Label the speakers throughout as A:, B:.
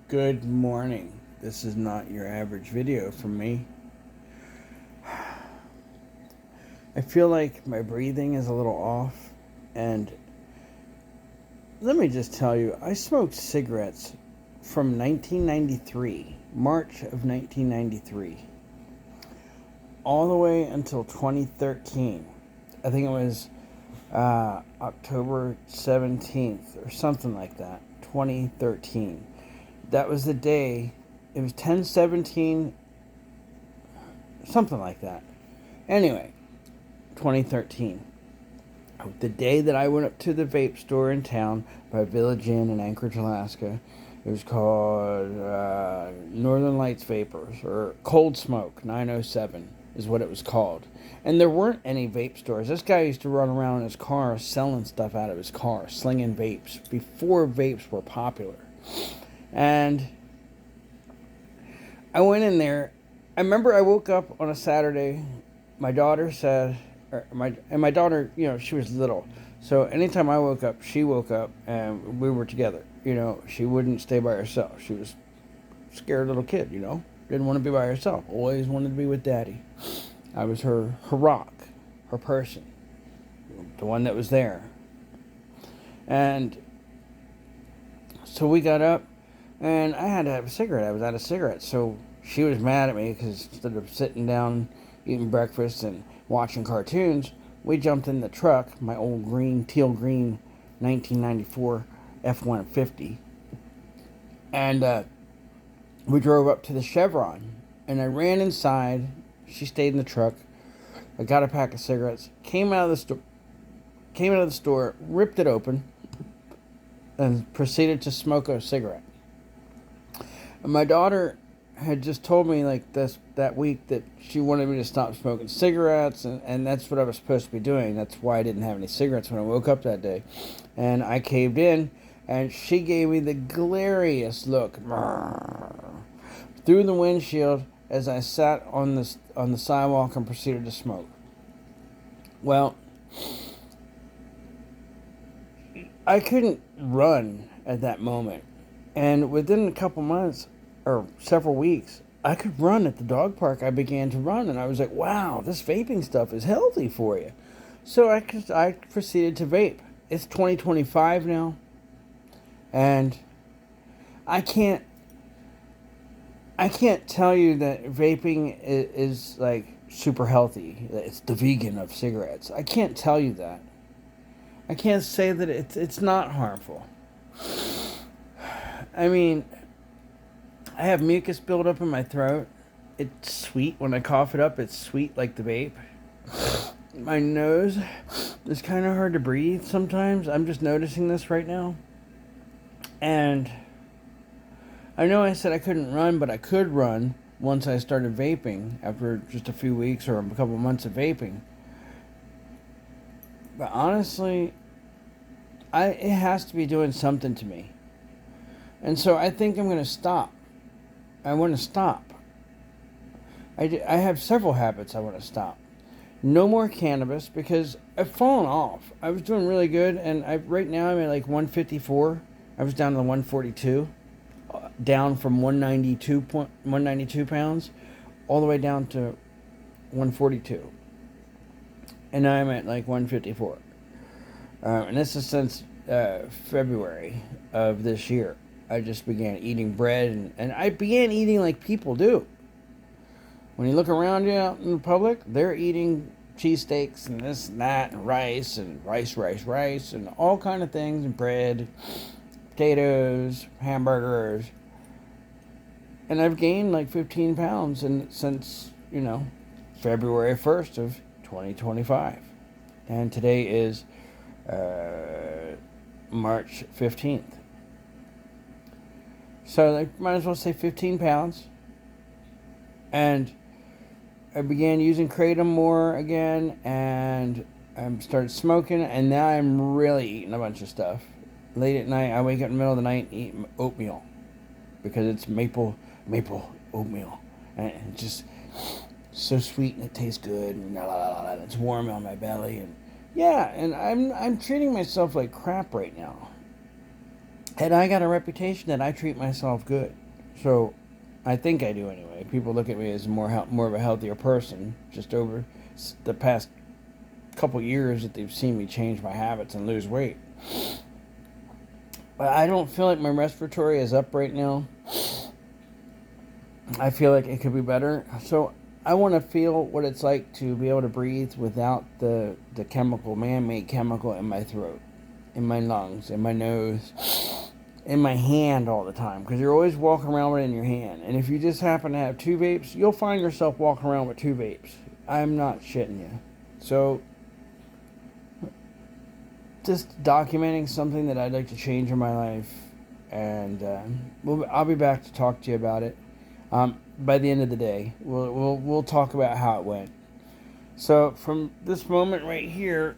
A: Good morning. This is not your average video from me. I feel like my breathing is a little off, and let me just tell you, I smoked cigarettes from 1993, March of 1993, all the way until 2013. I think it was October 17th or something like that, 2013. That was the day. It was 10/17, something like that. Anyway, 2013. The day that I went up to the vape store in town by Village Inn in Anchorage, Alaska. It was called Northern Lights Vapors, or Cold Smoke 907 is what it was called. And there weren't any vape stores. This guy used to run around in his car selling stuff out of his car, slinging vapes, before vapes were popular. And I went in there. I remember I woke up on a Saturday. My daughter said, my daughter, she was little. So anytime I woke up, she woke up, and we were together. She wouldn't stay by herself. She was a scared little kid, Didn't want to be by herself. Always wanted to be with Daddy. I was her rock, her person, the one that was there. And so we got up, and I had to have a cigarette. I was out of cigarettes. So she was mad at me because instead of sitting down, eating breakfast, and watching cartoons, we jumped in the truck, my old teal green 1994 F-150, and we drove up to the Chevron, and I ran inside. She stayed in the truck. I got a pack of cigarettes, came out of the store, ripped it open, and proceeded to smoke a cigarette. And my daughter had just told me that week that she wanted me to stop smoking cigarettes, and that's what I was supposed to be doing. That's why I didn't have any cigarettes when I woke up that day. And I caved in, and she gave me the glariest look through the windshield as I sat on the sidewalk and proceeded to smoke. Well, I couldn't run at that moment. And within a couple months, or several weeks, I could run at the dog park. I began to run, and I was like, wow, this vaping stuff is healthy for you. So I proceeded to vape. It's 2025 now, and I can't tell you that vaping is like super healthy. It's the vegan of cigarettes. I can't tell you that. I can't say that it's not harmful. I mean, I have mucus build up in my throat. It's sweet. When I cough it up, it's sweet like the vape. My nose is kind of hard to breathe sometimes. I'm just noticing this right now. And I know I said I couldn't run, but I could run once I started vaping after just a few weeks or a couple months of vaping. But honestly, it has to be doing something to me. And so I think I'm going to stop. I want to stop. I have several habits I want to stop. No more cannabis because I've fallen off. I was doing really good, and right now I'm at like 154. I was down to 142, down from 192 pounds, all the way down to 142. And now I'm at like 154. And this is since February of this year. I just began eating bread, and I began eating like people do. When you look around you out in the public, they're eating cheesesteaks and this and that, and rice, and all kind of things, and bread, potatoes, hamburgers. And I've gained like 15 pounds since, February 1st of 2025. And today is March 15th. So I might as well say 15 pounds. And I began using Kratom more again, and I started smoking, and now I'm really eating a bunch of stuff. Late at night, I wake up in the middle of the night and eat oatmeal, because it's maple oatmeal, and it's just so sweet, and it tastes good, and it's warm on my belly, and yeah, and I'm treating myself like crap right now. And I got a reputation that I treat myself good. So I think I do anyway. People look at me as more of a healthier person just over the past couple years that they've seen me change my habits and lose weight. But I don't feel like my respiratory is up right now. I feel like it could be better. So I want to feel what it's like to be able to breathe without the chemical, man-made chemical in my throat, in my lungs, in my nose, in my hand all the time. Because you're always walking around with it in your hand. And if you just happen to have 2 vapes, you'll find yourself walking around with 2 vapes. I'm not shitting you. So just documenting something that I'd like to change in my life. And I'll be back to talk to you about it. By the end of the day, we'll talk about how it went. So from this moment right here,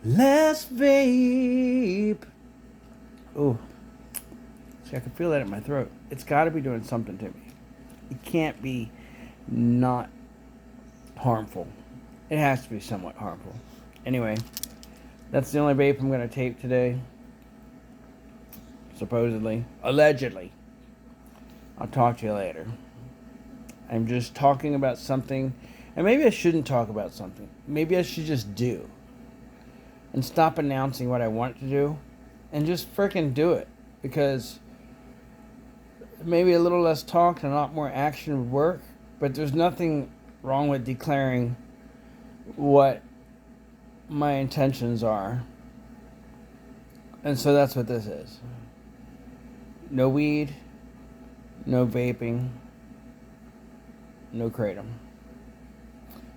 A: let's vape. Oh, see, I can feel that in my throat. It's got to be doing something to me. It can't be not harmful. It has to be somewhat harmful. Anyway. That's the only vape I'm going to tape today. Supposedly. Allegedly. I'll talk to you later. I'm just talking about something. And maybe I shouldn't talk about something. Maybe I should just do. And stop announcing what I want to do. And just frickin' do it. Because maybe a little less talk and a lot more action would work. But there's nothing wrong with declaring what my intentions are. And so that's what this is. No weed, no vaping, no kratom.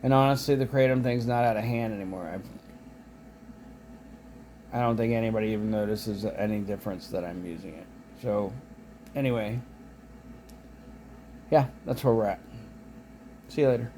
A: And honestly, the kratom thing's not out of hand anymore. I don't think anybody even notices any difference that I'm using it. So, anyway, yeah, that's where we're at. See you later.